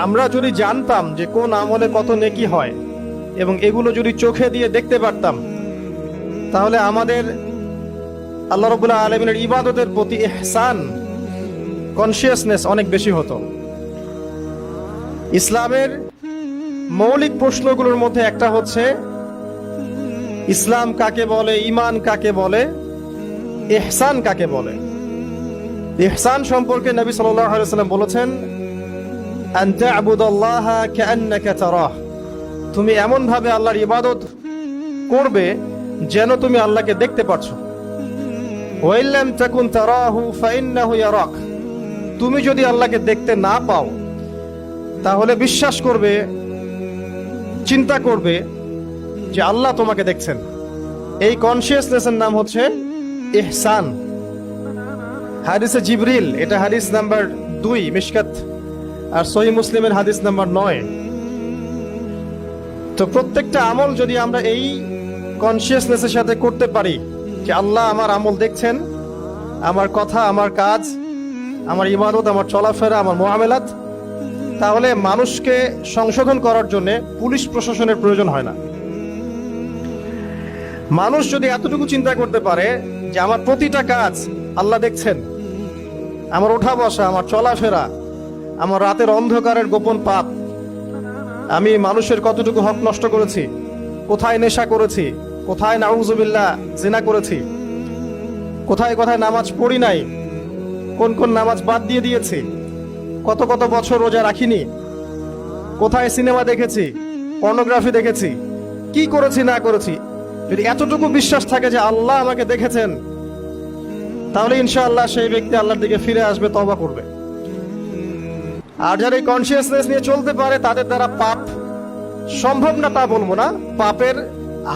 আমরা যদি জানতাম যে কোন আমলে কত নেকি হয় এবং এগুলো যদি চোখে দিয়ে দেখতে পারতাম, তাহলে আমাদের আল্লাহ রাব্বুল আলামিনের ইবাদতের প্রতি ইহসান, কনসিয়াসনেস অনেক বেশি হতো। ইসলামের মৌলিক প্রশ্নগুলোর মধ্যে একটা হচ্ছে ইসলাম কাকে বলে, ঈমান কাকে বলে, ইহসান কাকে বলে। ইহসান সম্পর্কে নবী সাল্লাল্লাহু আলাইহি ওয়াসাল্লাম বলেছেন, আন তা'বুদাল্লাহা কাআন্নাকা তারাহ, তুমি এমন ভাবে আল্লাহর ইবাদত করবে যেন তুমি আল্লাহকে দেখতে পাচ্ছ। ওয়া ইল্লাম তাকুন তারাহু ফাইন্নাহু ইয়ারাক, তুমি যদি আল্লাহকে দেখতে না পাও তাহলে বিশ্বাস করবে, চিন্তা করবে যে আল্লাহ তোমাকে দেখছেন। এই কনসিয়াসনেসের নাম হচ্ছে ইহসান। হাদিসে জিবরিল, এটা হাদিস নাম্বার 2 মিশকাত, আর সহিহ মুসলিমের হাদিস নাম্বার 9। তো প্রত্যেকটা আমল যদি আমরা এই কনসিয়াসনেসের সাথে করতে পারি যে আল্লাহ আমার আমল দেখছেন, আমার কথা, আমার কাজ, আমার ইবাদত, আমার চলাফেরা, আমার মুআমালাত, তাহলে মানুষকে সংশোধন করার জন্য পুলিশ প্রশাসনের প্রয়োজন হয় না। মানুষ যদি এতটুকু চিন্তা করতে পারে যে আমার প্রতিটা কাজ আল্লাহ দেখছেন, আমার ওঠা বসা, আমার চলাফেরা, আমার রাতের অন্ধকারের গোপন পাপ, আমি মানুষের কতটুকু হক নষ্ট করেছি, কোথায় নেশা করেছি, কোথায় নাউযুবিল্লাহ জিনা করেছি, কোথায় কোথায় নামাজ পড়ি নাই, কোন কোন নামাজ বাদ দিয়ে দিয়েছি, কত কত বছর রোজা রাখিনি, কোথায় সিনেমা দেখেছি, পর্নোগ্রাফি দেখেছি, কি করেছি না করেছি, যদি এতটুকু বিশ্বাস থাকে যে আল্লাহ আমাকে দেখেছেন, তাহলে ইনশাআল্লাহ সেই ব্যক্তি আল্লাহর দিকে ফিরে আসবে, তওবা করবে। আর যারা এই কনসিয়াসনেস নিয়ে চলতে পারে তাদের দ্বারা পাপ সম্ভব না তা বলবো না, পাপের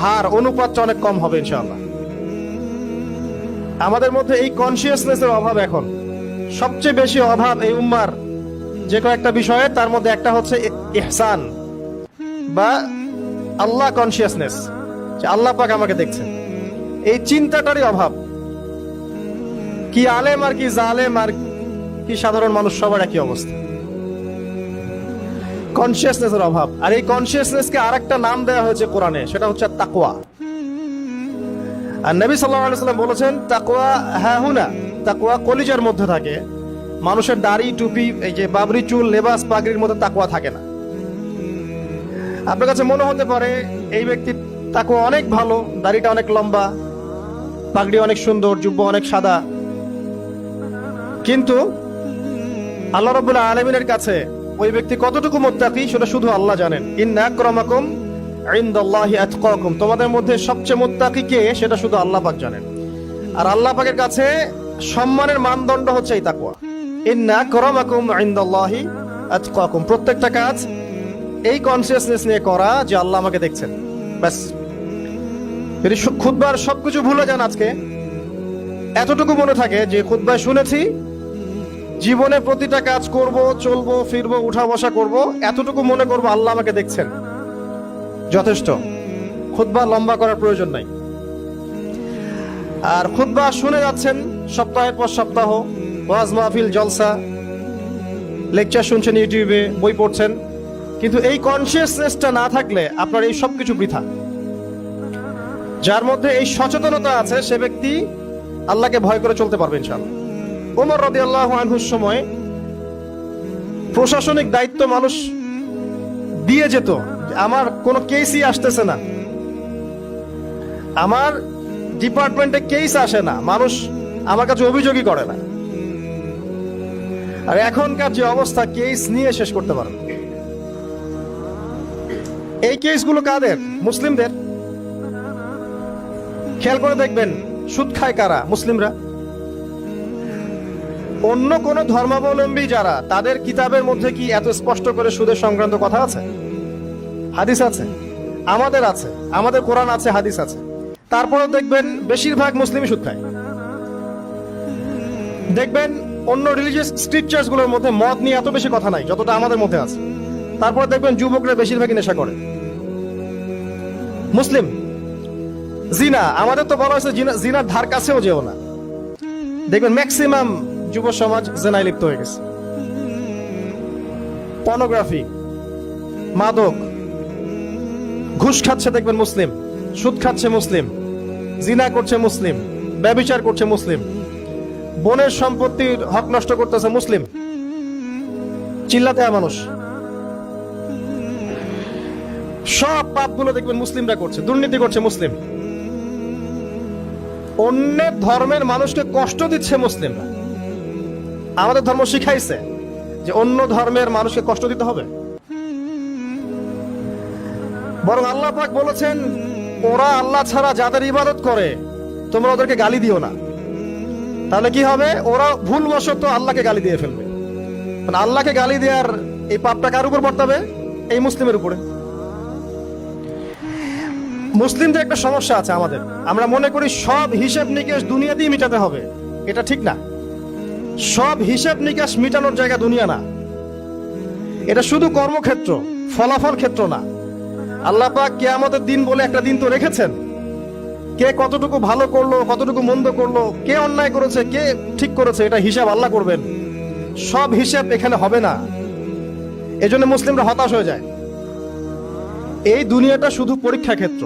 হার, অনুপাতটা অনেক কম হবে ইনশাআল্লাহ। আমাদের মধ্যে এই কনসিয়াসনেসের অভাব, এখন সবচেয়ে বেশি অভাব এই উম্মার যে কয়েকটা বিষয়ে, তার মধ্যে একটা হচ্ছে ইহসান বা আল্লাহ কনসিয়াসনেস, যে আল্লাহ পাক আমাকে দেখছেন। এই চিন্তাটারই অভাব। কি আলেম আর কি জালেম আর কি সাধারণ মানুষ, সবার একই অবস্থা, কনসিয়াসনেসের অভাব। আর এই কনসিয়াসনেসকে আরেকটা নাম দেওয়া হয়েছে কোরআনে, সেটা হচ্ছে তাকওয়া। আর নবী সাল্লাল্লাহু আলাইহি ওয়াসাল্লাম বলেছেন, তাকওয়া হাহুনা, তাকওয়া কলিজার মধ্যে থাকে। মানুষের দাড়ি, টুপি, এই যে বাবরি চুল, লেবাস, পাগড়ির মধ্যে তাকওয়া থাকে না। আপনার কাছে মনে হতে পারে এই ব্যক্তির তাকওয়া অনেক ভালো, দাড়িটা অনেক লম্বা, পাগড়ি অনেক সুন্দর, জুব্বা অনেক সাদা, কিন্তু আল্লাহ রাব্বুল আলামিনের কাছে ওই ব্যক্তি কতটুকু মুত্তাকি সেটা শুধু আল্লাহ জানেন। ইন্না আকরামাকুম ইনদাল্লাহি আতকাকুম, তোমাদের মধ্যে সবচেয়ে মুত্তাকি কে সেটা শুধু আল্লাহ পাক জানেন। আর আল্লাহ পাকের কাছে সম্মানের মানদণ্ড হচ্ছে এই তাকওয়া। ইন্না আকরামাকুম ইনদাল্লাহি আতকাকুম, প্রত্যেকটা কাজ এই কনসিয়াসনেস নিয়ে করা যে আল্লাহ আমাকে দেখছেন, ব্যাস। যদি খুতবার সবকিছু ভুলে যান, আজকে এতটুকু মনে থাকে যে খুতবায় শুনেছি, জীবনে প্রতিটা কাজ করব, চলবো, ফিরবো, উঠা বসা করব, এতটুকু মনে করবো আল্লাহ আমাকে দেখছেন, যথেষ্ট। খুতবা লম্বা করার প্রয়োজন নাই। আর খুতবা শুনে যাচ্ছেন সপ্তাহের পর সপ্তাহ, ওয়াজ মাহফিল, জলসা, লেকচার শুনছেন ইউটিউবে, বই পড়ছেন, কিন্তু এই কনসিয়াসনেসটা না থাকলে আপনার এই সবকিছু বৃথা। যার মধ্যে এই সচেতনতা আছে সে ব্যক্তি আল্লাহকে ভয় করে চলতে পারবে ইনশাআল্লাহ। ওমর রাদিয়াল্লাহু আনহুর সময় প্রশাসনিক দায়িত্ব মানুষ দিয়ে যেত, আমার কোনো কেসই আসতেছে না, আমার ডিপার্টমেন্টে কেস আসে না, মানুষ আমার কাছে অভিযোগই করে না। আর এখনকার যে অবস্থা, কেস নিয়ে শেষ করতে পারে। এই কেসগুলো কাদের? মুসলিমদের। খেয়াল করে দেখবেন, সুদ খায় কারা? মুসলিমরা। অন্য কোন ধর্মাবলম্বী যারা, তাদের কিতাবের মধ্যে কি এত স্পষ্ট করে সুদের সংক্রান্ত কথা আছে? হাদিস আছে? আমাদের আছে, আমাদের কোরআন আছে, হাদিস আছে। তারপরেও দেখবেন বেশিরভাগ মুসলিমই সুদ খায়। দেখবেন অন্য রিলিজিয়াস স্ক্রিপচার্স গুলোর মধ্যে মদ নিয়ে এত বেশি কথা নাই যতটা আমাদের মধ্যে আছে। তারপর দেখবেন যুবকরা বেশিরভাগই নেশা করে। মুসলিম। জিনা, আমাদের তো বলা হয়েছে জিনার ধার কাছেও যেও না। দেখবেন ম্যাক্সিমাম যুব সমাজ জিনায় লিপ্ত হয়ে গেছে। পর্নোগ্রাফি, মাদক, ঘুষ খাচ্ছে দেখবেন মুসলিম, সুদ খাচ্ছে মুসলিম, জিনা করছে মুসলিম, ব্যভিচার করছে মুসলিম, বোনের সম্পত্তির হক নষ্ট করতেছে মুসলিম, চিল্লাতে হয় মানুষ। সব পাপগুলো দেখবেন মুসলিমরা করছে, দুর্নীতি করছে মুসলিম, অন্যের ধর্মের মানুষকে কষ্ট দিচ্ছে মুসলিমরা। আমাদের ধর্ম শিখাইছে যে অন্য ধর্মের মানুষকে কষ্ট দিতে হবে, বরং আল্লাহ পাক বলেছেন ওরা আল্লাহ ছাড়া যাদের ইবাদত করে তোমরা ওদেরকে গালি দিও না। তাহলে কি হবে? ওরা ভুলবশত আল্লাহকে গালি দিয়ে ফেলবে। মানে আল্লাহকে গালি দেওয়ার এই পাপটা কার উপর বর্তাবে? এই মুসলিমের উপরে। মুসলিমদের একটা সমস্যা আছে আমাদের, আমরা মনে করি সব হিসাব নিকেশ দুনিয়া দিয়ে মিটাতে হবে। এটা ঠিক না। সব হিসাব নিকাশ মিটানোর জায়গা দুনিয়া না, এটা শুধু কর্মক্ষেত্র, ফলাফল ক্ষেত্র না। আল্লাহ পাক কিয়ামতের দিন বলে একটা দিন তো রেখেছেন। কে কতটুকু ভালো করলো, কতটুকু মন্দ করলো, কে অন্যায় করেছে, কে ঠিক করেছে, এটা হিসাব আল্লাহ করবেন। সব হিসাব এখানে হবে না। এজন্য মুসলিমরা হতাশ হয়ে যায়। এই দুনিয়াটা শুধু পরীক্ষা ক্ষেত্র।